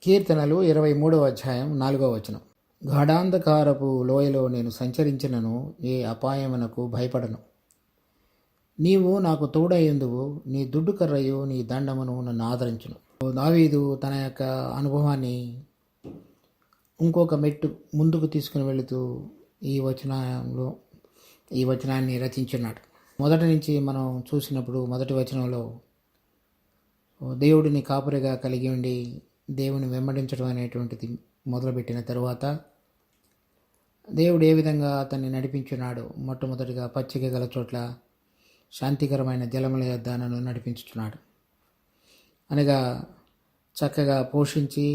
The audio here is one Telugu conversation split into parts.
కీర్తనలు 23వ అధ్యాయం 4వ వచనం. గాఢాంధకారపు లోయలో నేను సంచరించినను ఏ అపాయమునకు భయపడను. నీవు నాకు తోడయ్యుందువు, నీ దుడ్డు కర్రయు నీ దండమును నన్ను ఆదరించును. దావీదు తన యొక్క అనుభవాన్ని ఇంకొక మెట్టు ముందుకు తీసుకుని వెళుతూ ఈ వచనాన్ని రచించున్నాడు. మొదటి నుంచి మనం చూసినప్పుడు మొదటి వచనంలో దేవుడిని కాపురిగా కలిగి ఉండి దేవుని వెంబడించడం అనేటువంటిది మొదలుపెట్టిన తరువాత దేవుడు ఏ విధంగా అతన్ని నడిపించున్నాడు. మొట్టమొదటిగా పచ్చిక గల చోట్ల శాంతికరమైన జలముల యొద్ద నన్ను నడిపించుచున్నాడు. అనగా చక్కగా పోషించి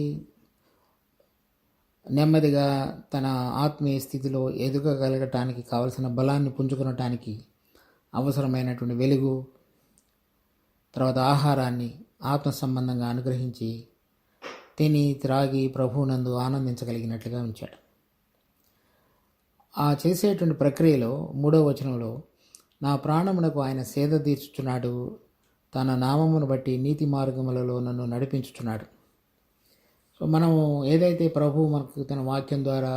నెమ్మదిగా తన ఆత్మీయ స్థితిలో ఎదగగలగటానికి కావలసిన బలాన్ని పుంజుకునటానికి అవసరమైనటువంటి వెలుగు, తర్వాత ఆహారాన్ని ఆత్మ సంబంధంగా అనుగ్రహించి తిని త్రాగి ప్రభువునందు ఆనందించగలిగినట్లుగా ఉంచాడు. ఆ చేసేటువంటి ప్రక్రియలో 3వ వచనంలో నా ప్రాణమునకు ఆయన సేద తీర్చుచున్నాడు, తన నామమును బట్టి నీతి మార్గములలో నన్ను నడిపించుచున్నాడు. సో మనము ఏదైతే ప్రభువు మనకు తన వాక్యం ద్వారా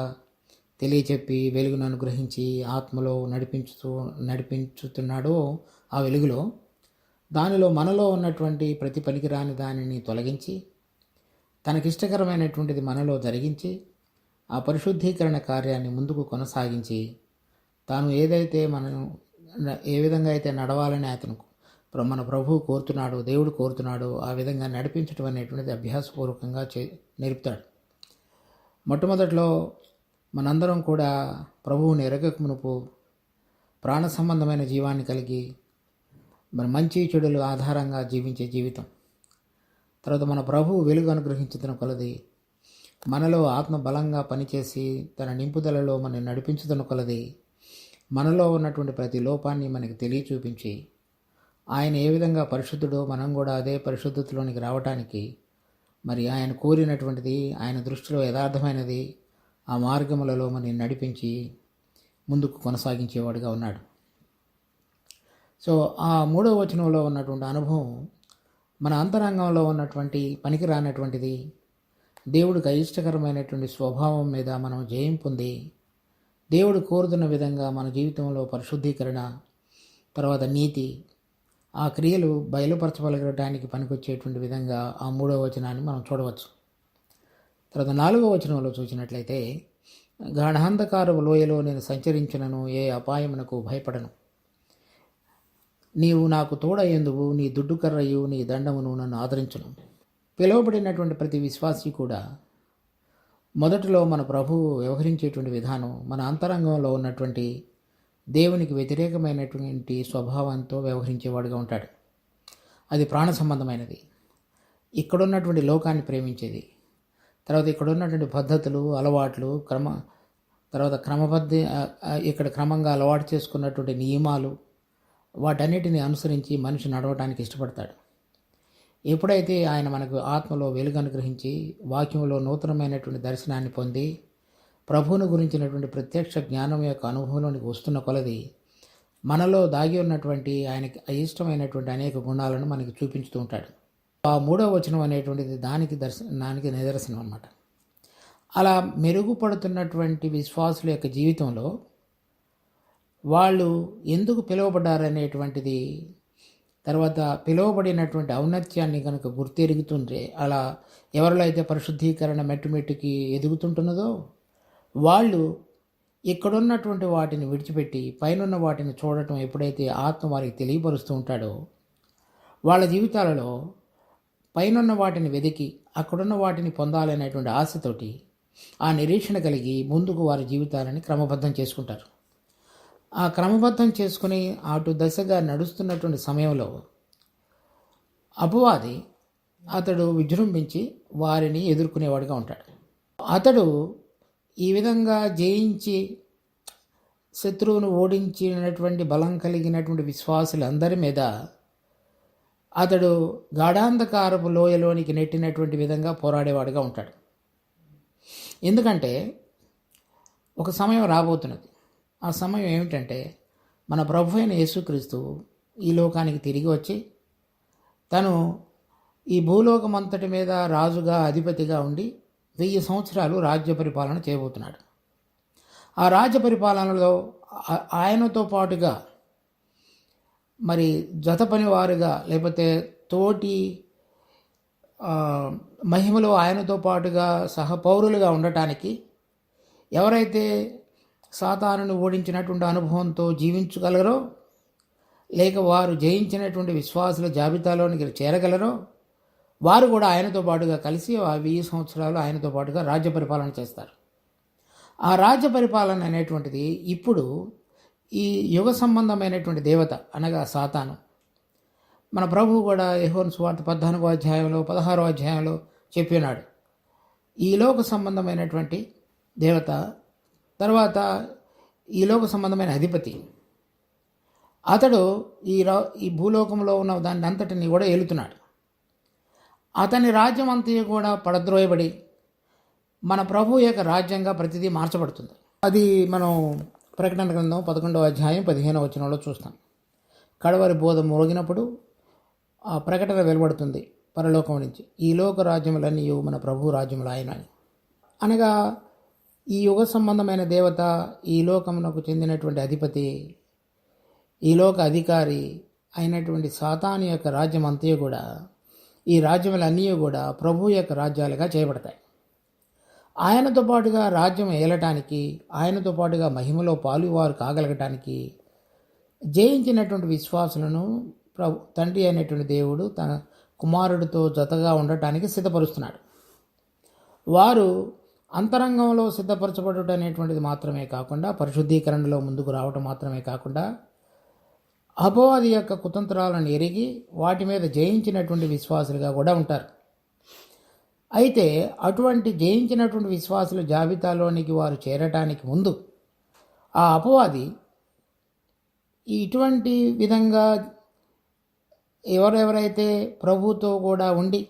తెలియచెప్పి వెలుగును అనుగ్రహించి ఆత్మలో నడిపించుతున్నాడో ఆ వెలుగులో దానిలో మనలో ఉన్నటువంటి ప్రతి పనికిరాని దానిని తొలగించి తనకిష్టకరమైనటువంటిది మనలో జరిగించి ఆ పరిశుద్ధీకరణ కార్యాన్ని ముందుకు కొనసాగించి తాను ఏ విధంగా అయితే నడవాలని మన ప్రభువు కోరుతున్నాడో, దేవుడు కోరుతున్నాడో ఆ విధంగా నడిపించడం అనేటువంటిది అభ్యాసపూర్వకంగా నేర్పుతాడు. మొట్టమొదట్లో మనందరం కూడా ప్రభువుని ఎరగక మునుపు ప్రాణ సంబంధమైన జీవాన్ని కలిగి మంచి చెడులు ఆధారంగా జీవించే జీవితం. తర్వాత మన ప్రభువు వెలుగు అనుగ్రహించుతున్న కొలది మనలో ఆత్మ బలంగా పనిచేసి తన నింపుదలలో మనం నడిపించుతున్న కొలది మనలో ఉన్నటువంటి ప్రతి లోపాన్ని మనకి తెలియచూపించి ఆయన ఏ విధంగా పరిశుద్ధుడో మనం కూడా అదే పరిశుద్ధతలోనికి రావటానికి ఆయన కోరినటువంటిది, ఆయన దృష్టిలో యథార్థమైనది ఆ మార్గములలో మనం నడిపించి ముందుకు కొనసాగించేవాడుగా ఉన్నాడు. సో ఆ 3వ వచనంలో ఉన్నటువంటి అనుభవం మన అంతరంగంలో ఉన్నటువంటి పనికిరానటువంటిది దేవుడికి అయిష్టకరమైనటువంటి స్వభావం మీద మనం జయం పొంది దేవుడు కోరుతున్న విధంగా మన జీవితంలో పరిశుద్ధీకరణ, తర్వాత నీతి, ఆ క్రియలు బయలుపరచగలగడానికి పనికొచ్చేటువంటి విధంగా ఆ 3వ వచనాన్ని మనం చూడవచ్చు. తర్వాత 4వ వచనంలో చూసినట్లయితే గాఢాంధకారపు లోయలో నేను సంచరించినను ఏ అపాయమునకు భయపడను. నీవు నాకు తోడయ్యందువు, నీ దుడ్డు కర్రయు నీ దండమును నన్ను ఆదరించును. పిలువబడినటువంటి ప్రతి విశ్వాసి కూడా మొదటిలో మన ప్రభువు వ్యవహరించేటువంటి విధానం మన అంతరంగంలో ఉన్నటువంటి దేవునికి వ్యతిరేకమైనటువంటి స్వభావంతో వ్యవహరించేవాడుగా ఉంటాడు. అది ప్రాణ సంబంధమైనది, ఇక్కడున్నటువంటి లోకాన్ని ప్రేమించేది, తర్వాత ఇక్కడ ఉన్నటువంటి పద్ధతులు, అలవాట్లు, తర్వాత ఇక్కడ క్రమంగా అలవాటు చేసుకున్నటువంటి నియమాలు, వాటన్నిటిని అనుసరించి మనిషి నడవడానికి ఇష్టపడతాడు. ఎప్పుడైతే ఆయన మనకు ఆత్మలో వెలుగు అనుగ్రహించి వాక్యంలో నూతనమైనటువంటి దర్శనాన్ని పొంది ప్రభువును గురించినటువంటి ప్రత్యక్ష జ్ఞానం యొక్క అనుభవంలోనికి వస్తున్న కొలది మనలో దాగి ఉన్నటువంటి ఆయనకి అయిష్టమైనటువంటి అనేక గుణాలను మనకి చూపించుతూ ఉంటాడు. ఆ 3వ వచనం అనేటువంటిది దానికి నిదర్శనం అన్నమాట. అలా మెరుగుపడుతున్నటువంటి విశ్వాసుల యొక్క జీవితంలో వాళ్ళు ఎందుకు పిలువబడ్డారనేటువంటిది, తర్వాత పిలువబడినటువంటి ఔన్నత్యాన్ని కనుక గుర్తెరుగుతుంటే, అలా ఎవరిలో అయితే పరిశుద్ధీకరణ మెట్టుమెట్టుకి ఎదుగుతుంటున్నదో వాళ్ళు ఇక్కడున్నటువంటి వాటిని విడిచిపెట్టి పైనున్న వాటిని చూడటం ఎప్పుడైతే ఆత్మ వారికి తెలియపరుస్తూ ఉంటాడో వాళ్ళ జీవితాలలో పైనున్న వాటిని వెతికి అక్కడున్న వాటిని పొందాలనేటువంటి ఆశతోటి ఆ నిరీక్షణ కలిగి ముందుకు వారి జీవితాలని క్రమబద్ధం చేసుకుంటారు. ఆ క్రమబద్ధం చేసుకుని అటు దశగా నడుస్తున్నటువంటి సమయంలో అపవాది అతడు విజృంభించి వారిని ఎదుర్కొనేవాడుగా ఉంటాడు. అతడు ఈ విధంగా జయించి శత్రువును ఓడించినటువంటి బలం కలిగినటువంటి విశ్వాసులందరి మీద అతడు గాఢాంధకారపు లోయలోనికి నెట్టినటువంటి విధంగా పోరాడేవాడుగా ఉంటాడు. ఎందుకంటే ఒక సమయం రాబోతున్నది. ఆ సమయం ఏమిటంటే మన ప్రభు అయిన యేసుక్రీస్తు ఈ లోకానికి తిరిగి వచ్చి తను ఈ భూలోకమంతటి మీద రాజుగా అధిపతిగా ఉండి 1000 సంవత్సరాలు రాజ్య పరిపాలన చేయబోతున్నాడు. ఆ రాజ్య పరిపాలనలో ఆయనతో పాటుగా మరి జత పనివారుగా లేకపోతే తోటి మహిమలో ఆయనతో పాటుగా సహపౌరులుగా ఉండటానికి ఎవరైతే సాతానును ఓడించినటువంటి అనుభవంతో జీవించగలరో, లేక వారు జయించినటువంటి విశ్వాసుల జాబితాలోనికి చేరగలరో, వారు కూడా ఆయనతో పాటుగా కలిసి ఆ 1000 సంవత్సరాలు ఆయనతో పాటుగా రాజ్య పరిపాలన చేస్తారు. ఆ రాజ్య పరిపాలన అనేటువంటిది ఇప్పుడు ఈ యుగ సంబంధమైనటువంటి దేవత అనగా సాతాను, మన ప్రభువు కూడా యోహాను సువార్త 14వ అధ్యాయంలో 16వ అధ్యాయంలో చెప్పినాడు. ఈ లోక సంబంధమైనటువంటి దేవత, తర్వాత ఈ లోక సంబంధమైన అధిపతి, అతడు ఈ భూలోకంలో ఉన్న దాన్ని అంతటిని కూడా ఏలుతున్నాడు. అతని రాజ్యం అంతా కూడా పడద్రోయబడి మన ప్రభు యొక్క రాజ్యంగా ప్రతిదీ మార్చబడుతుంది. అది మనం ప్రకటన గ్రంథం 11వ అధ్యాయం 15వ వచనంలో చూస్తాం. కడవరి బోధ మోగినప్పుడు ఆ ప్రకటన వెలువడుతుంది పరలోకం నుంచి, ఈ లోక రాజ్యములన్నీ మన ప్రభు రాజ్యములు ఆయన అని. అనగా ఈ యుగ సంబంధమైన దేవత, ఈ లోకమునకు చెందినటువంటి అధిపతి, ఈ లోక అధికారి అయినటువంటి సాతాను యొక్క రాజ్యం అంతా కూడా, ఈ రాజ్యములన్నీ కూడా ప్రభు యొక్క రాజ్యాలుగా చేయబడతాయి. ఆయనతో పాటుగా రాజ్యం ఏలటానికి, ఆయనతో పాటుగా మహిమలో పాలువారు కాగలగటానికి జయించినటువంటి విశ్వాసులను తండ్రి అయినటువంటి దేవుడు తన కుమారుడితో జతగా ఉండటానికి సిద్ధపరుస్తున్నాడు. వారు అంతరంగంలో సిద్ధపరచబడటం అనేటువంటిది మాత్రమే కాకుండా, పరిశుద్ధీకరణలో ముందుకు రావటం మాత్రమే కాకుండా, అపవాది యొక్క కుతంత్రాలను ఎరిగి వాటి మీద జయించినటువంటి విశ్వాసులుగా కూడా ఉంటారు. అయితే అటువంటి జయించినటువంటి విశ్వాసుల జాబితాలోనికి వారు చేరటానికి ముందు ఆ అపవాది ఇటువంటి విధంగా ఎవరెవరైతే ప్రభుతో కూడా ఉండి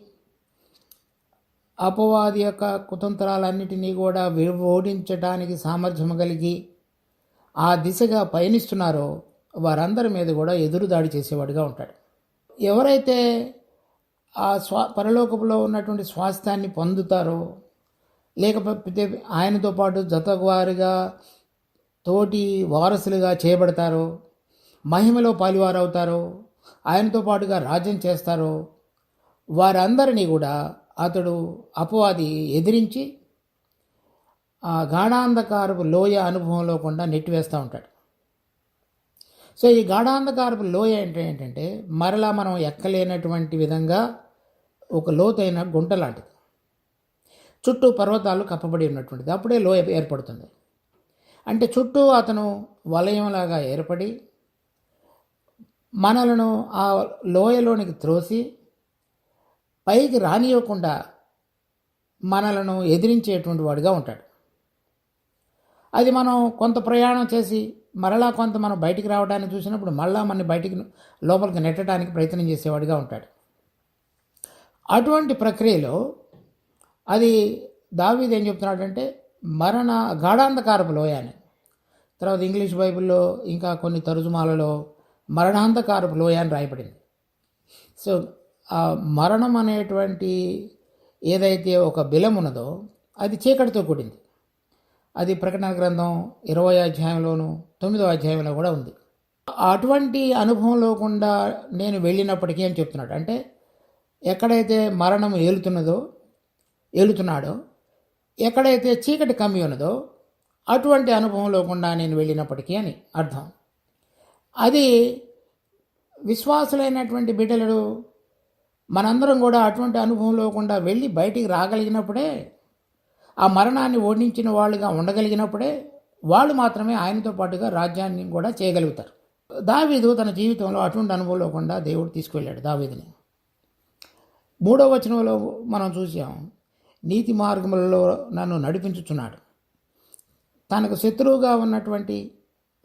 అపవాది యొక్క కుతంత్రాలన్నిటినీ కూడా ఓడించడానికి సామర్థ్యం కలిగి ఆ దిశగా పయనిస్తున్నారో వారందరి మీద కూడా ఎదురుదాడి చేసేవాడిగా ఉంటాడు. ఎవరైతే ఆ పరలోకంలో ఉన్నటువంటి స్వాస్థ్యాన్ని పొందుతారో, లేకపోతే ఆయనతో పాటు జతవారిగా తోటి వారసులుగా చేయబడతారో, మహిమలో పాలువారవుతారో, ఆయనతో పాటుగా రాజ్యం చేస్తారో, వారందరినీ కూడా అతడు అపవాది ఎదిరించి ఆ గాఢాంధకారపు లోయ అనుభవంలో కూడా నెట్టివేస్తూ ఉంటాడు. సో ఈ గాఢాంధకారపు లోయ ఏంటంటే మరలా మనం ఎక్కలేనటువంటి విధంగా ఒక లోతైన గుంట లాంటిది, చుట్టూ పర్వతాలు కప్పబడి ఉన్నటువంటిది. అప్పుడే లోయ ఏర్పడుతుంది. అంటే చుట్టూ అతను వలయంలాగా ఏర్పడి మనలను ఆ లోయలోనికి త్రోసి పైకి రానియకుండా మనలను ఎదిరించేటువంటి వాడిగా ఉంటాడు. అది మనం కొంత ప్రయాణం చేసి మరలా కొంత మనం బయటికి రావడానికి చూసినప్పుడు మళ్ళా మన బయటికి లోపలికి నెట్టడానికి ప్రయత్నం చేసేవాడిగా ఉంటాడు. అటువంటి ప్రక్రియలో అది దావీదు ఏం చెప్తున్నాడంటే మరణ గాఢాంధకారపు లోయ అని. తర్వాత ఇంగ్లీష్ బైబిల్లో ఇంకా కొన్ని తరుజుమాలలో మరణాంధకారపు లోయ అని రాయబడింది. సో ఆ మరణం అనేటువంటి ఏదైతే ఒక బిలం ఉన్నదో అది చీకటితో కూడింది. అది ప్రకటన గ్రంథం 20వ అధ్యాయంలోను 9వ అధ్యాయంలో కూడా ఉంది. అటువంటి అనుభవంలో కూడా నేను వెళ్ళినప్పటికీ అని చెప్తున్నాడు. అంటే ఎక్కడైతే మరణం ఏలుతున్నాడో, ఎక్కడైతే చీకటి కమ్మి ఉన్నదో అటువంటి అనుభవంలో కూడా నేను వెళ్ళినప్పటికీ అని అర్థం. అది విశ్వాసులైనటువంటి బిడ్డలు మనందరం కూడా అటువంటి అనుభవంలో కూడా వెళ్ళి బయటికి రాగలిగినప్పుడే, ఆ మరణాన్ని ఓడించిన వాళ్ళుగా ఉండగలిగినప్పుడే వాళ్ళు మాత్రమే ఆయనతో పాటుగా రాజ్యాన్ని కూడా చేయగలుగుతారు. దావీదు తన జీవితంలో అటువంటి అనుభవంలో కూడా దేవుడు తీసుకువెళ్ళాడు దావీదుని. 3వ వచనంలో మనం చూసాం, నీతి మార్గములలో నన్ను నడిపించుచున్నాడు. తనకు శత్రువుగా ఉన్నటువంటి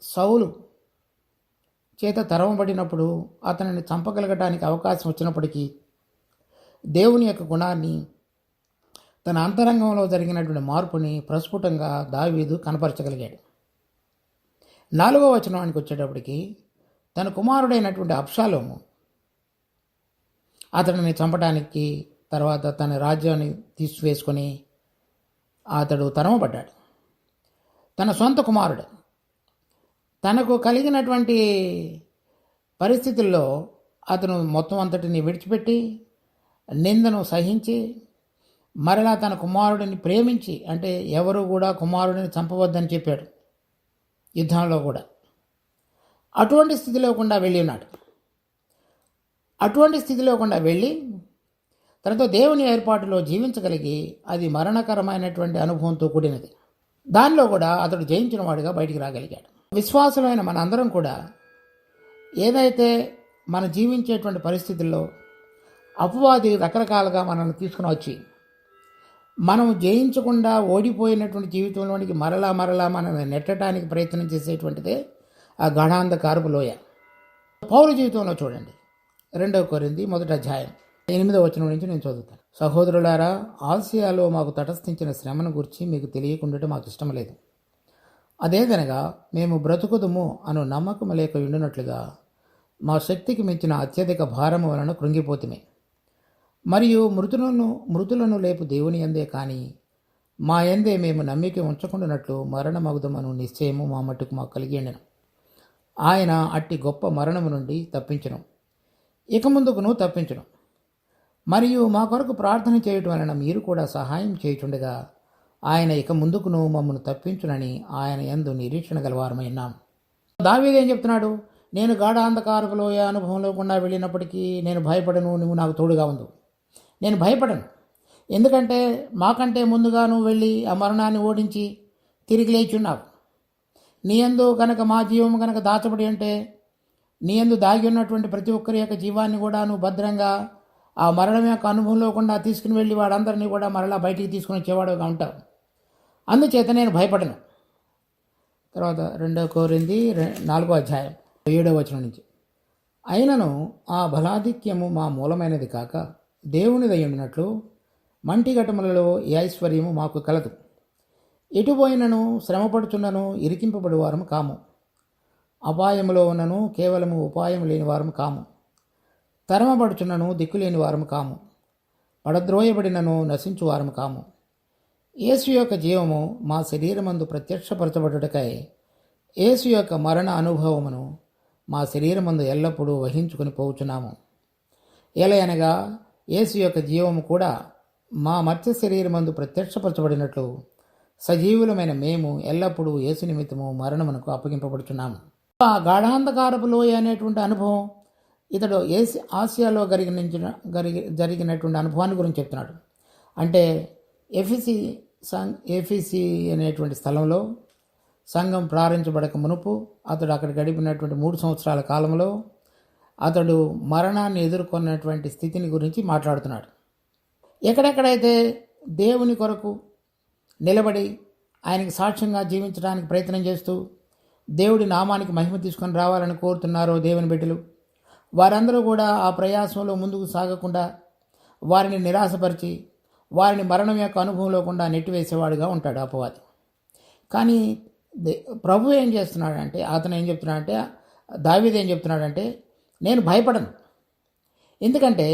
సౌలు చేత తరమబడినప్పుడు అతనిని చంపగలగటానికి అవకాశం వచ్చినప్పటికీ దేవుని యొక్క గుణాన్ని, తన అంతరంగంలో జరిగినటువంటి మార్పుని ప్రస్ఫుటంగా దావీదు కనపరచగలిగాడు. 4వ వచనానికి వచ్చేటప్పటికి తన కుమారుడైనటువంటి అబ్షాలోము అతడిని చంపడానికి, తర్వాత తన రాజ్యాన్ని తీసివేసుకొని అతడు తరమబడ్డాడు. తన సొంత కుమారుడు తనకు కలిగినటువంటి పరిస్థితుల్లో అతను మొత్తం అంతటిని విడిచిపెట్టి నిందను సహించి మరలా తన కుమారుడిని ప్రేమించి, అంటే ఎవరు కూడా కుమారుడిని చంపవద్దని చెప్పాడు యుద్ధంలో కూడా, అటువంటి స్థితిలో కూడా వెళ్ళి ఉన్నాడు. అటువంటి స్థితిలో కూడా వెళ్ళి తనతో దేవుని ఏర్పాటులో జీవించగలిగి అది మరణకరమైనటువంటి అనుభవంతో కూడినది. దానిలో కూడా అతడు జయించిన వాడిగా బయటికి రాగలిగాడు. విశ్వాసులైన మన అందరం కూడా ఏదైతే మనం జీవించేటువంటి పరిస్థితుల్లో అపవాది రకరకాలుగా మనల్ని తీసుకుని వచ్చి మనం జయించకుండా ఓడిపోయినటువంటి జీవితంలోనికి మరలా మనల్ని నెట్టడానికి ప్రయత్నం చేసేటువంటిదే ఆ గాఢాంధకారపు లోయ. పౌలు జీవితంలో చూడండి, 2 కొరింథీ 1:8 నుంచి నేను చదువుతాను. సహోదరులారా, ఆసియాలో మాకు తటస్థించిన శ్రమను గురించి మీకు తెలియకుండా మాకు ఇష్టం లేదు. అదేదనగా మేము బ్రతుకుదుము అను నమ్మకం లేక ఉండినట్లుగా మా శక్తికి మించిన అత్యధిక భారము వలన కృంగిపోతుమే. మరియు మృతులను లేపు దేవుని యందే కానీ మా యందే మేము నమ్మిక ఉంచకుండానట్లు మరణమగుదమను నిశ్చయము మా మట్టుకు మాకు కలిగి ఉండెను. ఆయన అట్టి గొప్ప మరణము నుండి తప్పించను, ఇక ముందుకును తప్పించను. మరియు మా కొరకు ప్రార్థన చేయటం వలన మీరు కూడా సహాయం చేయుచుండగా ఆయన ఇక ముందుకును మమ్మను తప్పించునని ఆయన యందు నిరీక్షణ గలవారమై ఉన్నాము. దావీదు ఏం చెప్తున్నాడు? నేను గాఢాంధకారపు లోయ అనుభవంలో గుండా వెళ్ళినప్పటికీ నేను భయపడను, నువ్వు నాకు తోడుగా ఉండు. నేను భయపడను, ఎందుకంటే మాకంటే ముందుగా నువ్వు వెళ్ళి ఆ మరణాన్ని ఓడించి తిరిగి లేచున్నావు. నీ యందు కనుక మా జీవం కనుక దాచబడి అంటే నీ యందు దాగి ఉన్నటువంటి ప్రతి ఒక్కరి యొక్క జీవాన్ని కూడా నువ్వు భద్రంగా ఆ మరణం యొక్క అనుభవంలో కూడా తీసుకుని వెళ్ళి వాడందరినీ కూడా మరలా బయటికి తీసుకుని వచ్చేవాడుగా ఉంటావు. అందుచేత నేను భయపడను. తర్వాత 2 కొరింథీ 4:7 నుంచి, అయినను ఆ బలాధిక్యము మా మూలమైనది కాక దేవునిదై ఉండినట్లు మంటిఘటములలో ఈ ఐశ్వర్యము మాకు కలదు. ఎటుపోయినను శ్రమపడుచున్నను ఇరికింపబడి వారము కాము, అపాయములో ఉన్నను కేవలము ఉపాయం లేని వారము కాము, తరమబడుచున్నను దిక్కులేని వారము కాము, పడద్రోయబడినను నశించు వారము కాము. యేసు యొక్క జీవము మా శరీరమందు ప్రత్యక్షపరచబడుటకై యేసు యొక్క మరణ అనుభవమును మా శరీరమందు ఎల్లప్పుడూ వహించుకొని పోవుచున్నాము. ఎలయనగా యేసు యొక్క జీవము కూడా మా మత్స్య శరీరమందు ప్రత్యక్షపరచబడినట్లు సజీవులమైన మేము ఎల్లప్పుడూ యేసు నిమిత్తము మరణమునకు అప్పగింపబడుచున్నాము. ఆ గాఢాంధకారపు లోయ అనేటువంటి అనుభవం ఇతడు ఆసియాలో జరిగినటువంటి అనుభవాన్ని గురించి చెప్తున్నాడు. అంటే ఎఫీసీ అనేటువంటి స్థలంలో సంఘం ప్రారంభించబడక మునుపు అతడు అక్కడ గడిపినటువంటి 3 సంవత్సరాల కాలంలో అతడు మరణాన్ని ఎదుర్కొన్నటువంటి స్థితిని గురించి మాట్లాడుతున్నాడు. ఎక్కడెక్కడైతే దేవుని కొరకు నిలబడి ఆయనకి సాక్ష్యంగా జీవించడానికి ప్రయత్నం చేస్తూ దేవుడి నామానికి మహిమ తీసుకొని రావాలని కోరుతున్నారో దేవుని బిడ్డలు, వారందరూ కూడా ఆ ప్రయాసంలో ముందుకు సాగకుండా వారిని నిరాశపరిచి వారిని మరణం యొక్క అనుభవంలో కూడా నెట్టివేసేవాడుగా ఉంటాడు అపవాది. కానీ ప్రభు ఏం చేస్తున్నాడంటే, అతను ఏం చెప్తున్నాడంటే, దావీదు ఏం చెప్తున్నాడంటే, నేను భయపడను, ఎందుకంటే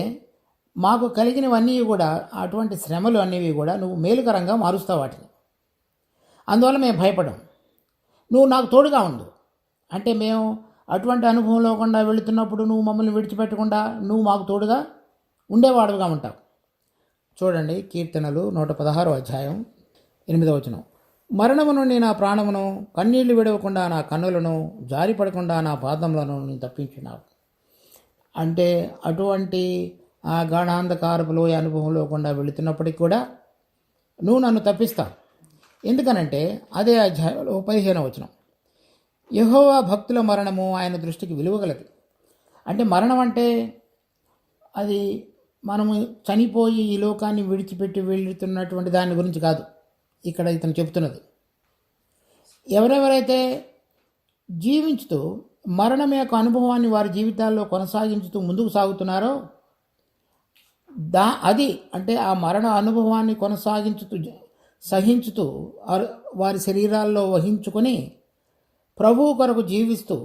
మాకు కలిగినవన్నీ కూడా అటువంటి శ్రమలు అనేవి కూడా నువ్వు మేలుకరంగా మారుస్తావు వాటిని, అందువల్ల మేము భయపడం, నువ్వు నాకు తోడుగా ఉండు. అంటే మేము అటువంటి అనుభవంలో కూడా వెళుతున్నప్పుడు నువ్వు మమ్మల్ని విడిచిపెట్టకుండా నువ్వు మాకు తోడుగా ఉండేవాడుగా ఉంటావు. చూడండి, కీర్తనలు 116:8. మరణము నుండి నా ప్రాణమును, కన్నీళ్లు విడవకుండా నా కన్నులను, జారిపడకుండా నా పాదములను నేను తప్పించున్నావు. అంటే అటువంటి ఆ గాఢాంధకారపు లోయ అనుభవంలో కూడా వెళుతున్నప్పటికీ కూడా నువ్వు నన్ను తప్పిస్తావు. ఎందుకనంటే అదే అధ్యాయంలో 15 యెహోవా భక్తుల మరణము ఆయన దృష్టికి విలువగలది. అంటే మరణం అంటే అది మనము చనిపోయి ఈ లోకాన్ని విడిచిపెట్టి వెళుతున్నటువంటి దాని గురించి కాదు ఇక్కడ ఇతను చెప్తున్నది. ఎవరెవరైతే జీవించుతూ మరణం యొక్క అనుభవాన్ని వారి జీవితాల్లో కొనసాగించుతూ ముందుకు సాగుతున్నారో అది అంటే ఆ మరణ అనుభవాన్ని కొనసాగించుతూ సహించుతూ వారి శరీరాల్లో వహించుకొని ప్రభువు కొరకు జీవిస్తూ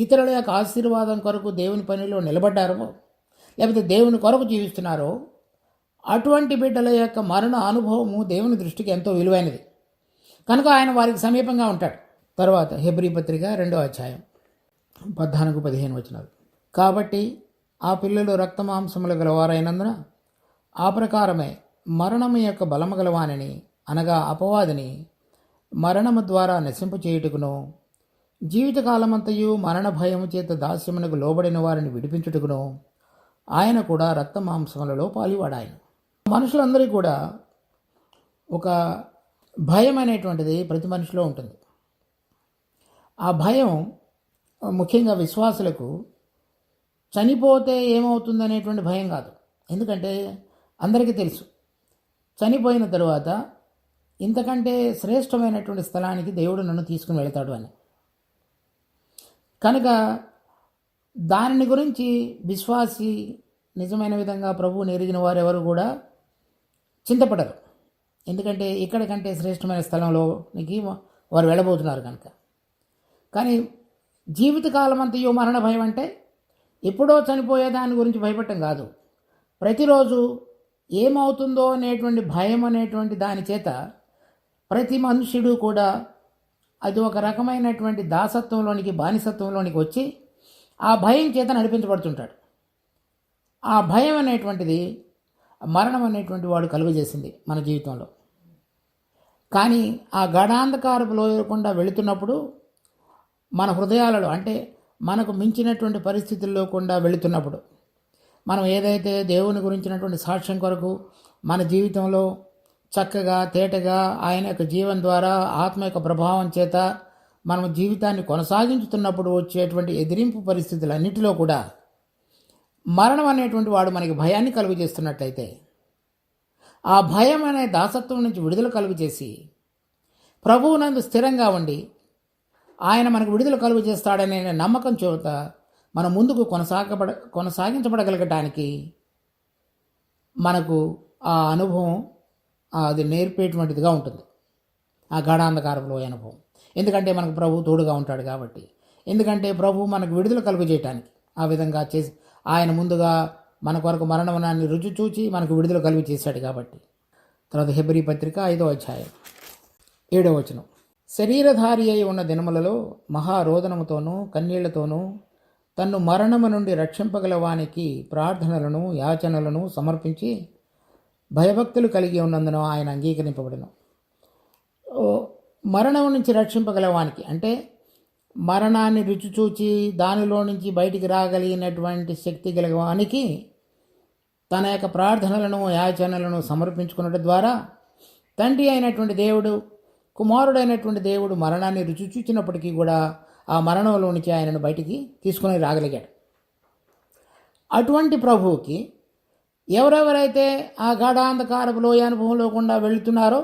ఇతరుల యొక్క ఆశీర్వాదం కొరకు దేవుని పనిలో నిలబడ్డారో లేకపోతే దేవుని కొరకు జీవిస్తున్నారో అటువంటి బిడ్డల యొక్క మరణ అనుభవము దేవుని దృష్టికి ఎంతో విలువైనది కనుక ఆయన వారికి సమీపంగా ఉంటాడు. తర్వాత హెబ్రీ పత్రిక 2వ అధ్యాయం 14-15 వచనాలు. కాబట్టి ఆ పిల్లలు రక్తమాంసములు గలవారైనందున ఆ ప్రకారమే మరణము యొక్క బలము గలవానిని అనగా అపవాదిని మరణము ద్వారా నశింపు చేయుటకును జీవితకాలమంతయు మరణ భయము చేత దాస్యమునకు లోబడిన వారిని విడిపించుటకును ఆయన కూడా రక్తమాంసములలో పాలివాడాయన. మనుషులందరికీ కూడా ఒక భయం అనేటువంటిది ప్రతి మనిషిలో ఉంటుంది. ఆ భయం ముఖ్యంగా విశ్వాసులకు చనిపోతే ఏమవుతుందనేటువంటి భయం కాదు. ఎందుకంటే అందరికీ తెలుసు చనిపోయిన తరువాత ఇంతకంటే శ్రేష్టమైనటువంటి స్థలానికి దేవుడు నన్ను తీసుకుని వెళతాడు అని. కనుక దానిని గురించి విశ్వాసి నిజమైన విధంగా ప్రభువుని ఎరిగిన వారెవరు కూడా చింతపడరు. ఎందుకంటే ఇక్కడ కంటే శ్రేష్టమైన స్థలంలోనికి వారు వెళ్ళబోతున్నారు కనుక. కానీ జీవితకాలం అంతయో మరణ భయం అంటే ఎప్పుడో చనిపోయే దాని గురించి భయపడటం కాదు. ప్రతిరోజు ఏమవుతుందో అనేటువంటి భయం అనేటువంటి దాని చేత ప్రతి మనుష్యుడు కూడా అది ఒక రకమైనటువంటి దాసత్వంలోనికి బానిసత్వంలోనికి వచ్చి ఆ భయం చేత నడిపించబడుతుంటాడు. ఆ భయం అనేటువంటిది మరణం అనేటువంటి వాడు కలుగజేసింది మన జీవితంలో. కానీ ఆ గాఢాంధకారపు లోయకుండా వెళుతున్నప్పుడు మన హృదయాలలో అంటే మనకు మించినటువంటి పరిస్థితుల్లో కూడా వెళుతున్నప్పుడు మనం ఏదైతే దేవుని గురించినటువంటి సాక్ష్యం కొరకు మన జీవితంలో చక్కగా తేటగా ఆయన యొక్క జీవం ద్వారా ఆత్మ యొక్క ప్రభావం చేత మనం జీవితాన్ని కొనసాగించుతున్నప్పుడు వచ్చేటువంటి ఎదిరింపు పరిస్థితులన్నిటిలో కూడా మరణం అనేటువంటి వాడు మనకి భయాన్ని కలుగు చేస్తున్నట్లయితే ఆ భయం అనే దాసత్వం నుంచి విడుదల కలుగు చేసి ప్రభువునందు స్థిరంగా ఉండి ఆయన మనకు విడుదల కలుగు చేస్తాడనే నమ్మకం చేత మనం ముందుకు కొనసాగించబడగలగటానికి మనకు ఆ అనుభవం అది నేర్పేటువంటిదిగా ఉంటుంది, ఆ గాఢాంధకారంలో అనుభవం. ఎందుకంటే మనకు ప్రభు తోడుగా ఉంటాడు కాబట్టి. ఎందుకంటే ప్రభు మనకు విడుదల కలుగు చేయటానికి ఆ విధంగా చేసి ఆయన ముందుగా మన కొరకు మరణమనాన్ని రుచి చూచి మనకు విడుదల కలుగు చేశాడు కాబట్టి. తర్వాత హెబ్రీ పత్రిక 5వ అధ్యాయం 7వ వచనం. శరీరధారి అయి ఉన్న దినములలో మహారోదనముతోనూ కన్నీళ్లతోనూ తన్ను మరణము నుండి రక్షింపగల వానికి ప్రార్థనలను యాచనలను సమర్పించి భయభక్తులు కలిగి ఉన్నందున ఆయన అంగీకరింపబడను. మరణం నుంచి రక్షింపగలవానికి అంటే మరణాన్ని రుచి చూచి దానిలో నుంచి బయటికి రాగలిగినటువంటి శక్తి గలవానికి తన యొక్క ప్రార్థనలను యాచనలను సమర్పించుకున్నట్టు ద్వారా తండ్రి అయినటువంటి దేవుడు కుమారుడైనటువంటి దేవుడు మరణాన్ని రుచి చూచినప్పటికీ కూడా ఆ మరణంలో నుంచి ఆయనను బయటికి తీసుకుని రాగలిగాడు. అటువంటి ప్రభువుకి ఎవరెవరైతే ఆ గాఢాంధకారపు లోయ అనుభవంలో గుండా వెళుతున్నారో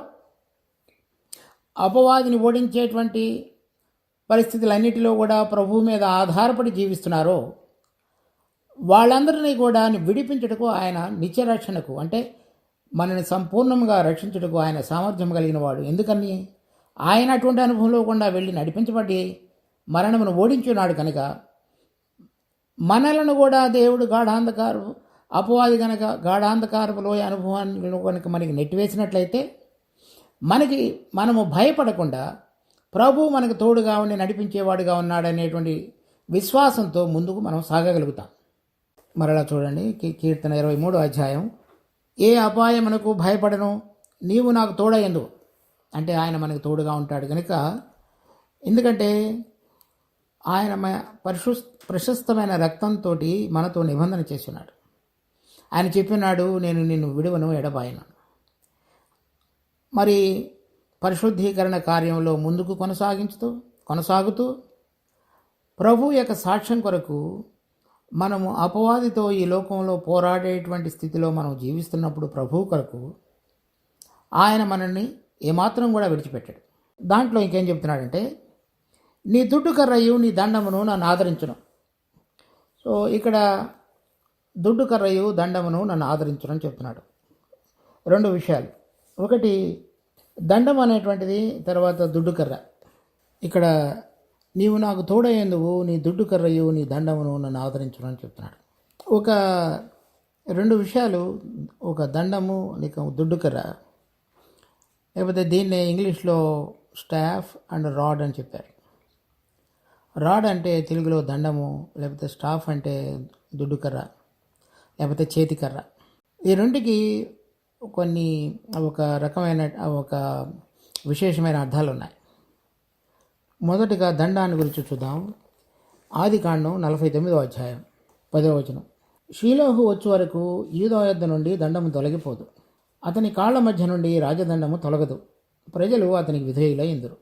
అపవాదిని ఓడించేటువంటి పరిస్థితులన్నిటిలో కూడా ప్రభువు మీద ఆధారపడి జీవిస్తున్నారో వాళ్ళందరినీ కూడా విడిపించుటకు ఆయన నిత్యరక్షణకు అంటే మనని సంపూర్ణంగా రక్షించుటకు ఆయన సామర్థ్యం కలిగిన వాడు. ఎందుకని ఆయన అటువంటి అనుభవంలో కూడా వెళ్ళి నడిపించబడి మరణమును ఓడించున్నాడు కనుక మనలను కూడా దేవుడు అపవాది కనుక గాఢాంధకారపు లోయ అనుభవాన్ని కనుక మనకి నెట్టివేసినట్లయితే మనము భయపడకుండా ప్రభు మనకు తోడుగా ఉండి నడిపించేవాడుగా ఉన్నాడనేటువంటి విశ్వాసంతో ముందుకు మనం సాగగలుగుతాం. మరలా చూడండి కీర్తన 23వ అధ్యాయం. ఏ అపాయమునకు భయపడను, నీవు నాకు తోడయ్యందు అంటే ఆయన మనకు తోడుగా ఉంటాడు కనుక. ఎందుకంటే ఆయన ప్రశస్తమైన రక్తంతో మనతో నిబంధన చేస్తున్నాడు. ఆయన చెప్పినాడు, నేను నిన్ను విడువను ఎడబాయను. మరి పరిశుద్ధీకరణ కార్యంలో ముందుకు కొనసాగుతూ ప్రభు యొక్క సాక్ష్యం కొరకు మనము అపవాదితో ఈ లోకంలో పోరాడేటువంటి స్థితిలో మనం జీవిస్తున్నప్పుడు ప్రభు కొరకు ఆయన మనల్ని ఏమాత్రం కూడా విడిచిపెట్టాడు. దాంట్లో ఇంకేం చెప్తున్నాడంటే, నీ దుడ్డు కర్రయు నీ దండమును నన్ను ఆదరించును. సో ఇక్కడ దుడ్డు కర్రయు దండమును నన్ను ఆదరించును అని చెప్తున్నాడు. 2 విషయాలు, ఒకటి దండం అనేటువంటిది, తర్వాత దుడ్డు కర్ర. ఇక్కడ నీవు నాకు తోడయ్యేందుకు నీ దుడ్డు కర్రయు నీ దండమును నన్ను ఆదరించును అని చెప్తున్నాడు. ఒక రెండు విషయాలు, ఒక దండము నీకు దుడ్డుకర్ర, లేకపోతే దీన్నే ఇంగ్లీష్లో స్టాఫ్ అండ్ రాడ్ అని చెప్పారు. రాడ్ అంటే తెలుగులో దండము, లేకపోతే స్టాఫ్ అంటే దుడ్డుకర్ర, లేకపోతే చేతికర్ర. ఈ రెండుకి కొన్ని ఒక రకమైన ఒక విశేషమైన అర్థాలు ఉన్నాయి. మొదటిగా దండాన్ని గురించి చూద్దాం. ఆదికాండం 49వ అధ్యాయం 10వ వచనం. షీలోహు వచ్చే వరకు యూదా యొద్ద నుండి దండము తొలగిపోదు, అతని కాళ్ల మధ్య నుండి రాజదండము తొలగదు, ప్రజలు అతనికి విధేయులై ఇందురు.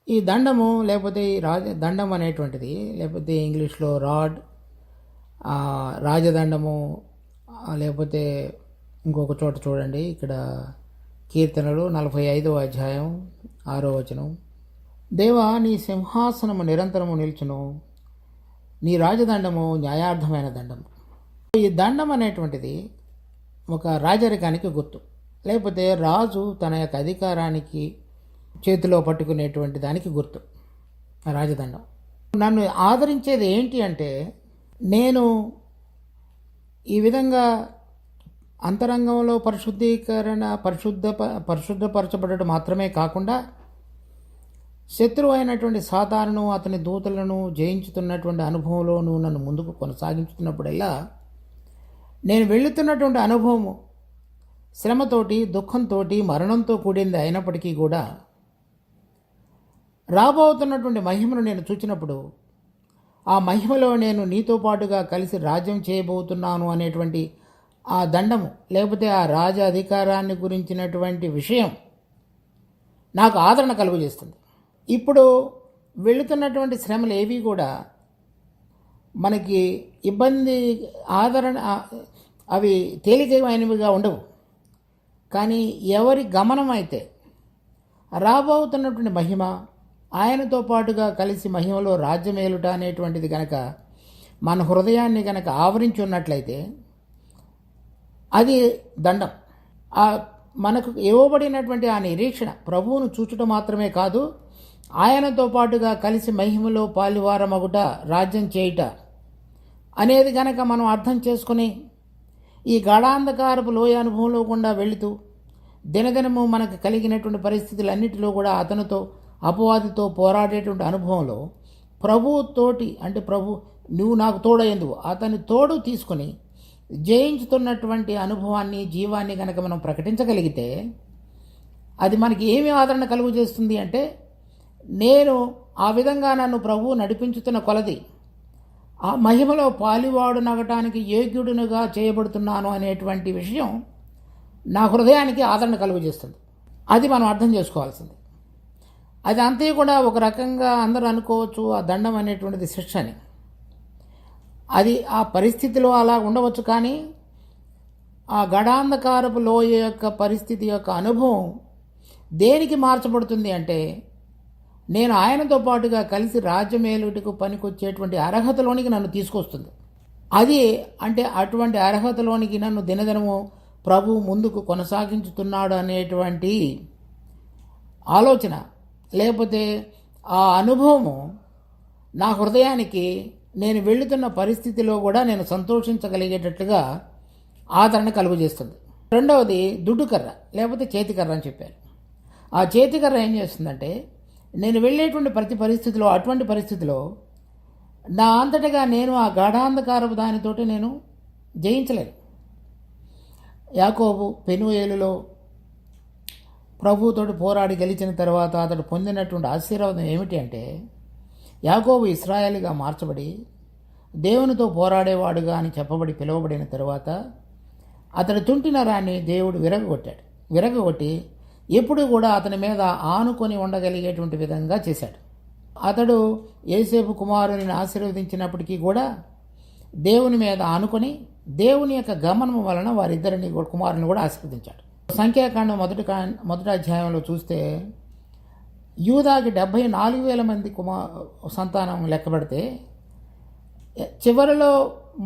ఈ దండము లేకపోతే ఈ దండం అనేటువంటిది, లేకపోతే ఇంగ్లీష్లో రాడ్, రాజదండము, లేకపోతే ఇంకొక చోట చూడండి, ఇక్కడ కీర్తనలు 45వ అధ్యాయం 6వ వచనం. దేవా, నీ సింహాసనము నిరంతరము నిల్చును, నీ రాజదండము న్యాయార్థమైన దండము. ఈ దండం అనేటువంటిది ఒక రాజరికానికి గుర్తు, లేకపోతే రాజు తన యొక్క అధికారానికి చేతిలో పట్టుకునేటువంటి దానికి గుర్తు రాజదండం. నన్ను ఆదరించేది ఏంటి అంటే, నేను ఈ విధంగా అంతరంగంలో పరిశుద్ధపరచబడటం మాత్రమే కాకుండా, శత్రువు అయినటువంటి సాతానును అతని దూతలను జయించుతున్నటువంటి అనుభవంలోనూ నన్ను ముందుకు కొనసాగించుతున్నప్పుడల్లా, నేను వెళుతున్నటువంటి అనుభవము శ్రమతోటి, దుఃఖంతో, మరణంతో కూడింది అయినప్పటికీ కూడా, రాబోతున్నటువంటి మహిమను నేను చూచినప్పుడు, ఆ మహిమలో నేను నీతో పాటుగా కలిసి రాజ్యం చేయబోతున్నాను అనేటువంటి ఆ దండము, లేకపోతే ఆ రాజ అధికారాన్ని గురించినటువంటి విషయం నాకు ఆదరణ కలుగజేస్తుంది. ఇప్పుడు వెళుతున్నటువంటి శ్రమలు ఏవి కూడా మనకి ఇబ్బంది, ఆదరణ, అవి తేలికైనవిగా ఉండవు. కానీ ఎవరి గమనం అయితే రాబోతున్నటువంటి మహిమ, ఆయనతో పాటుగా కలిసి మహిమలో రాజ్యమేలుట అనేటువంటిది కనుక మన హృదయాన్ని కనుక ఆవరించి ఉన్నట్లయితే, అది దండం. మనకు ఇవ్వబడినటువంటి ఆ నిరీక్షణ ప్రభువును చూచుట మాత్రమే కాదు, ఆయనతో పాటుగా కలిసి మహిమలో పాలువారమగుట, రాజ్యం చేయుట అనేది గనక మనం అర్థం చేసుకుని, ఈ గాఢాంధకారపు లోయ అనుభవంలో గుండా వెళుతూ దినదినము మనకు కలిగినటువంటి పరిస్థితులన్నిటిలో కూడా అతనితో, అపవాదితో పోరాడేటువంటి అనుభవంలో ప్రభువుతోటి, అంటే ప్రభు నువ్వు నాకు తోడయ్యేందుకు అతని తోడు తీసుకొని జయించుతున్నటువంటి అనుభవాన్ని, జీవాన్ని కనుక మనం ప్రకటించగలిగితే, అది మనకి ఏమి ఆదరణ కలుగు చేస్తుంది అంటే, నేను ఆ విధంగా నన్ను ప్రభువు నడిపించుతున్న కొలది ఆ మహిమలో పాలివాడునగటానికి యోగ్యుడునుగా చేయబడుతున్నాను అనేటువంటి విషయం నా హృదయానికి ఆదరణ కలుగజేస్తుంది. అది మనం అర్థం చేసుకోవాల్సింది. అది అంతే కూడా ఒక రకంగా అందరూ అనుకోవచ్చు, ఆ దండం అనేటువంటిది శిక్ష అని. అది ఆ పరిస్థితిలో అలా ఉండవచ్చు, కానీ ఆ గడాంధకారపు లోయ యొక్క పరిస్థితి యొక్క అనుభవం దేనికి మార్చబడుతుంది అంటే, నేను ఆయనతో పాటుగా కలిసి రాజ్యమేలుటకు పనికొచ్చేటువంటి అర్హతలోనికి నన్ను తీసుకొస్తుంది. అది అంటే అటువంటి అర్హతలోనికి నన్ను దినదినము ప్రభు ముందుకు కొనసాగించుతున్నాడు అనేటువంటి ఆలోచన, లేకపోతే ఆ అనుభవము నా హృదయానికి నేను వెళుతున్న పరిస్థితిలో కూడా నేను సంతోషించగలిగేటట్లుగా ఆదరణ కలుగజేస్తుంది. రెండవది దుడ్డుకర్ర, లేకపోతే చేతికర్ర అని చెప్పారు. ఆ చేతికర్ర ఏం చేస్తుందంటే, నేను వెళ్ళేటువంటి ప్రతి పరిస్థితిలో, అటువంటి పరిస్థితిలో నా అంతటగా నేను ఆ గాఢాంధకారపు దానితోటి నేను జయించలేను. యాకోబు పెనుయేలులో ప్రభువుతోటి పోరాడి గెలిచిన తర్వాత అతడు పొందినటువంటి ఆశీర్వాదం ఏమిటి అంటే, యాకోబు ఇశ్రాయేలుగా మార్చబడి దేవునితో పోరాడేవాడుగా అని పిలువబడిన తరువాత అతడు తుంటిన రాన్ని దేవుడు విరగొట్టి ఎప్పుడు కూడా అతని మీద ఆనుకొని ఉండగలిగేటువంటి విధంగా చేశాడు. అతడు యోసేపు కుమారుని ఆశీర్వదించినప్పటికీ కూడా దేవుని మీద ఆనుకొని దేవుని యొక్క గమనము వలన వారిద్దరిని కుమారుని కూడా ఆశీర్వదించాడు. సంఖ్యాకాండం మొదటి అధ్యాయంలో చూస్తే యూదాకి 74,000 మంది సంతానం లెక్కబడితే, చివరిలో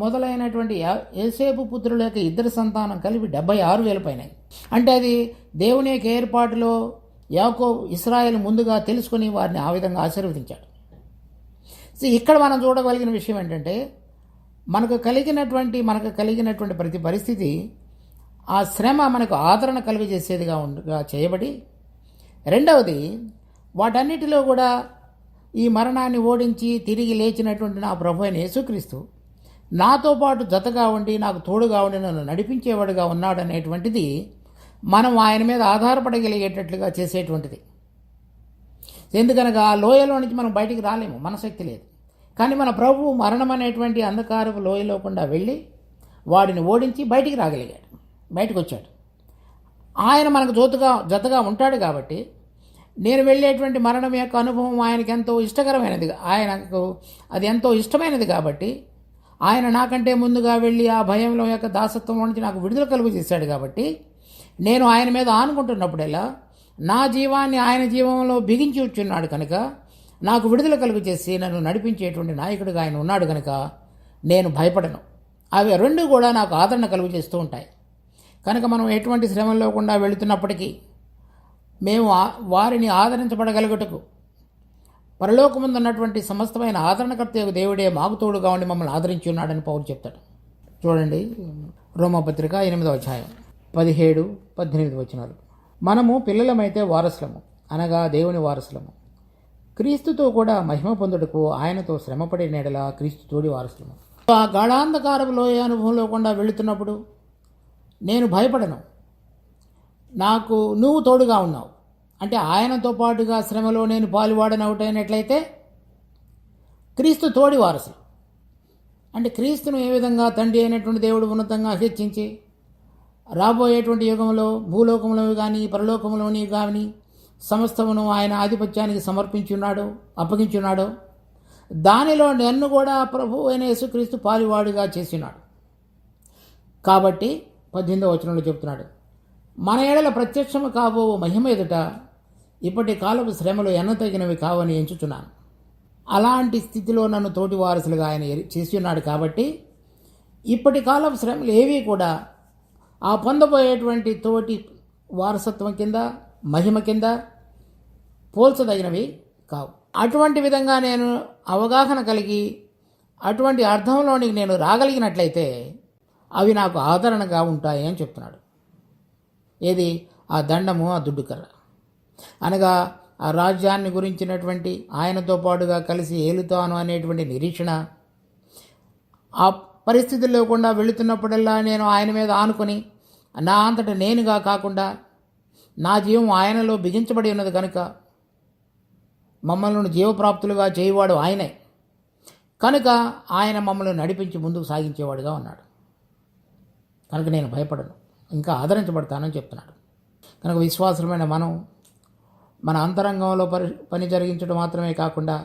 మొదలైనటువంటి యోసేపు పుత్రుల యొక్క ఇద్దరు సంతానం కలిపి 76,000 పైన. అంటే అది దేవుని యొక్క ఏర్పాటులో యాకోబు ఇశ్రాయేలు ముందుగా తెలుసుకుని వారిని ఆ విధంగా ఆశీర్వదించాడు. సో ఇక్కడ మనం చూడగలిగిన విషయం ఏంటంటే, మనకు కలిగినటువంటి ప్రతి పరిస్థితి ఆ శ్రమ మనకు ఆదరణ కలుగజేసేదిగా చేయబడి, రెండవది వాటన్నిటిలో కూడా ఈ మరణాన్ని ఓడించి తిరిగి లేచినటువంటి నా ప్రభు అయిన యేసుక్రీస్తు నాతో పాటు జతగా ఉండి నాకు తోడుగా ఉండి నన్ను నడిపించేవాడుగా ఉన్నాడనేటువంటిది మనం ఆయన మీద ఆధారపడగలిగేటట్లుగా చేసేటువంటిది. ఎందుకనగా ఆ లోయలో నుంచి మనం బయటికి రాలేము, మన శక్తి లేదు. కానీ మన ప్రభువు మరణం అనేటువంటి అంధకారపు లోయలో గుండా వెళ్ళి వాడిని ఓడించి బయటికి రాగలిగాడు, బయటకు వచ్చాడు. ఆయన మనకు జతగా ఉంటాడు కాబట్టి నేను వెళ్ళేటువంటి మరణం యొక్క అనుభవం ఆయనకి ఎంతో ఇష్టకరమైనది, ఆయనకు అది ఎంతో ఇష్టమైనది కాబట్టి ఆయన నాకంటే ముందుగా వెళ్ళి ఆ భయంలో యొక్క దాసత్వం నుంచి నాకు విడుదల కలుగు చేశాడు. కాబట్టి నేను ఆయన మీద ఆనుకుంటున్నప్పుడల్లా నా జీవాన్ని ఆయన జీవంలో బిగించి ఉంచున్నాడు కనుక నాకు విడుదల కలుగు చేసి నన్ను నడిపించేటువంటి నాయకుడిగా ఆయన ఉన్నాడు కనుక నేను భయపడను. అవి రెండు కూడా నాకు ఆదరణ కలుగు చేస్తూ ఉంటాయి. కనుక మనం ఎటువంటి శ్రమల్లో గుండా వెళుతున్నప్పటికీ మేము వారిని ఆదరించబడగలుగుటకు పరలోకముందున్నటువంటి సమస్తమైన ఆదరణకర్త దేవుడే మాకు తోడుగా ఉండి మమ్మల్ని ఆదరించి ఉన్నాడని పౌలు చెప్తాడు. చూడండి, రోమపత్రిక 8వ అధ్యాయం 17-18 వచనాలు. మనము పిల్లలమైతే వారసులము, అనగా దేవుని వారసులము, క్రీస్తుతో కూడా మహిమ పొందుటకు ఆయనతో శ్రమపడిన ఎడల క్రీస్తు తోడి వారసులము. ఆ గాఢాంధకారపు లోయ అనుభవంలో గుండా వెళుతున్నప్పుడు నేను భయపడను, నాకు నువ్వు తోడుగా ఉన్నావు. అంటే ఆయనతో పాటుగా శ్రమలో నేను పాలువాడనవుటైనట్లయితే క్రీస్తు తోడి వారసులు. అంటే క్రీస్తును ఏ విధంగా తండ్రి అయినటువంటి దేవుడు ఉన్నతంగా హెచ్చించి రాబోయేటువంటి యుగంలో భూలోకంలో కానీ పరలోకంలోని కానీ సమస్తమును ఆయన ఆధిపత్యానికి అప్పగించున్నాడు. దానిలో నన్ను కూడా ప్రభు అయిన యేసుక్రీస్తు పాలువాడిగా చేసినాడు. కాబట్టి 18వ వచనంలో చెప్తున్నాడు, మన ఎడల ప్రత్యక్షము కాబో మహిమ ఎదుట ఇప్పటి కాలపు శ్రమలు ఎన్నతగినవి కావని ఎంచుచున్నాను. అలాంటి స్థితిలో నన్ను తోటి వారసులుగా ఆయన చేసి ఉన్నాడు. కాబట్టి ఇప్పటి కాలపు శ్రమలు ఏవి కూడా ఆ పొందబోయేటువంటి తోటి వారసత్వం కింద మహిమ కింద పోల్చదగినవి కావు. అటువంటి విధంగా నేను అవగాహన కలిగి అటువంటి అర్థంలోనికి నేను రాగలిగినట్లయితే అవి నాకు ఆదరణగా ఉంటాయి అని చెప్తున్నాడు. ఏది? ఆ దండము, ఆ దుడ్డుకర్ర, అనగా ఆ రాజ్యాన్ని గురించినటువంటి ఆయనతో పాటుగా కలిసి ఏలుతాను అనేటువంటి నిరీక్షణ. ఆ పరిస్థితుల్లో కూడా వెళుతున్నప్పుడల్లా నేను ఆయన మీద ఆనుకొని నా అంతట నేనుగా కాకుండా నా జీవం ఆయనలో బిగించబడి ఉన్నది కనుక మమ్మల్ని జీవప్రాప్తులుగా చేయవాడు ఆయనే కనుక ఆయన మమ్మల్ని నడిపించి ముందుకు సాగించేవాడుగా ఉన్నాడు. కనుక నేను భయపడను, ఇంకా ఆదరించబడతానని చెప్తున్నాడు. కనుక విశ్వాసమైన మనం మన అంతరంగంలో పని జరిగించడం మాత్రమే కాకుండా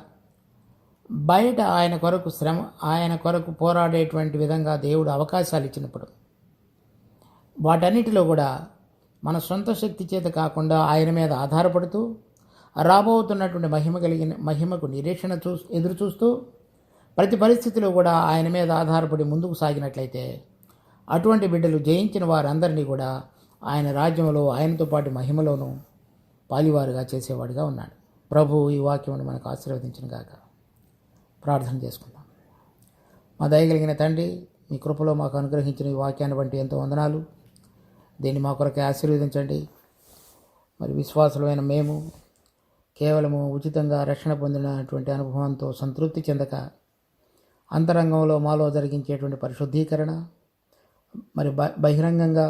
బయట ఆయన కొరకు పోరాడేటువంటి విధంగా దేవుడు అవకాశాలు ఇచ్చినప్పుడు వాటన్నిటిలో కూడా మన సొంత శక్తి చేత కాకుండా ఆయన మీద ఆధారపడుతూ రాబోతున్నటువంటి మహిమకు నిరీక్షణ ఎదురు చూస్తూ ప్రతి పరిస్థితిలో కూడా ఆయన మీద ఆధారపడి ముందుకు సాగినట్లయితే అటువంటి బిడ్డలు జయించిన వారందరినీ కూడా ఆయన రాజ్యంలో ఆయనతో పాటు మహిమలోనూ పాలివారుగా చేసేవాడుగా ఉన్నాడు. ప్రభు ఈ వాక్యమును మనకు ఆశీర్వదించిన గాక. ప్రార్థన చేసుకుందాం. మా దయగలిగిన తండ్రి, మీ కృపలో మాకు అనుగ్రహించిన ఈ వాక్యాన్ని బట్టి ఎంతో వందనాలు. దీన్ని మా కొరకే ఆశీర్వదించండి. మరి విశ్వాసులమైన మేము కేవలము ఉచితంగా రక్షణ పొందినటువంటి అనుభవంతో సంతృప్తి చెందక అంతరంగంలో మాలో జరిగించేటువంటి పరిశుద్ధీకరణ, మరి బహిరంగంగా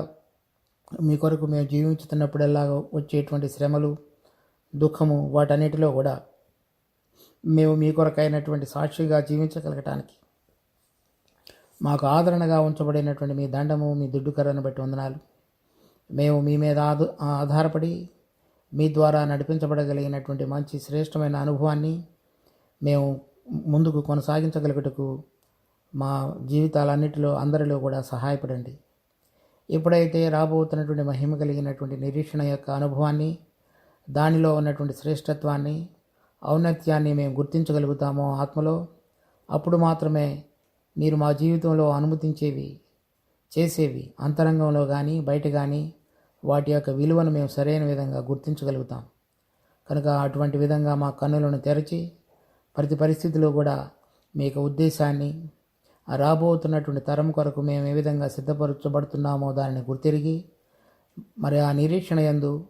మీ కొరకు మేము జీవించుతున్నప్పుడల్లా వచ్చేటువంటి శ్రమలు, దుఃఖము, వాటన్నిటిలో కూడా మేము మీ కొరకైనటువంటి సాక్షిగా జీవించగలగటానికి మాకు ఆదరణగా ఉంచబడినటువంటి మీ దండము, మీ దుడ్డుకర్రను బట్టి వందనాలు. మేము మీ మీద ఆధారపడి మీ ద్వారా నడిపించబడగలిగినటువంటి మంచి శ్రేష్టమైన అనుభవాన్ని మేము ముందుకు కొనసాగించగలుగుటకు మా జీవితాలన్నిటిలో అందరిలో కూడా సహాయపడండి. ఎప్పుడైతే రాబోతున్నటువంటి మహిమ కలిగినటువంటి నిరీక్షణ యొక్క అనుభవాన్ని, దానిలో ఉన్నటువంటి శ్రేష్టత్వాన్ని, ఔన్నత్యాన్ని మేము గుర్తించగలుగుతామో ఆత్మలో, అప్పుడు మాత్రమే మీరు మా జీవితంలో అనుమతించేవి, చేసేవి అంతరంగంలో కానీ బయట కానీ వాటి యొక్క విలువను మేము సరైన విధంగా గుర్తించగలుగుతాం. కనుక అటువంటి విధంగా మా కన్నులను తెరచి ప్రతి పరిస్థితిలో కూడా మీ యొక్క ఉద్దేశాన్ని, ఆ రాబోతున్నటువంటి తరం కొరకు మేము ఏ విధంగా సిద్ధపరచబడుతున్నామో దానిని గుర్తిరిగి మరి ఆ నిరీక్షణ యందు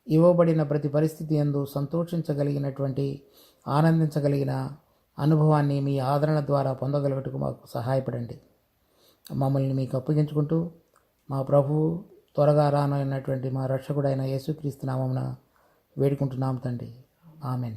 ఇవ్వబడిన ప్రతి పరిస్థితి యందు సంతోషించగలిగినటువంటి ఆనందించగలిగిన అనుభవాన్ని మీ ఆదరణ ద్వారా పొందగలుగుటకు మాకు సహాయపడండి. మమ్మల్ని మీకు అప్పగించుకుంటూ మా ప్రభువు త్వరగా రానైనటువంటి మా రక్షకుడైన యేసుక్రీస్తు నామమున వేడుకుంటున్నాం తండ్రి. ఆమెన్.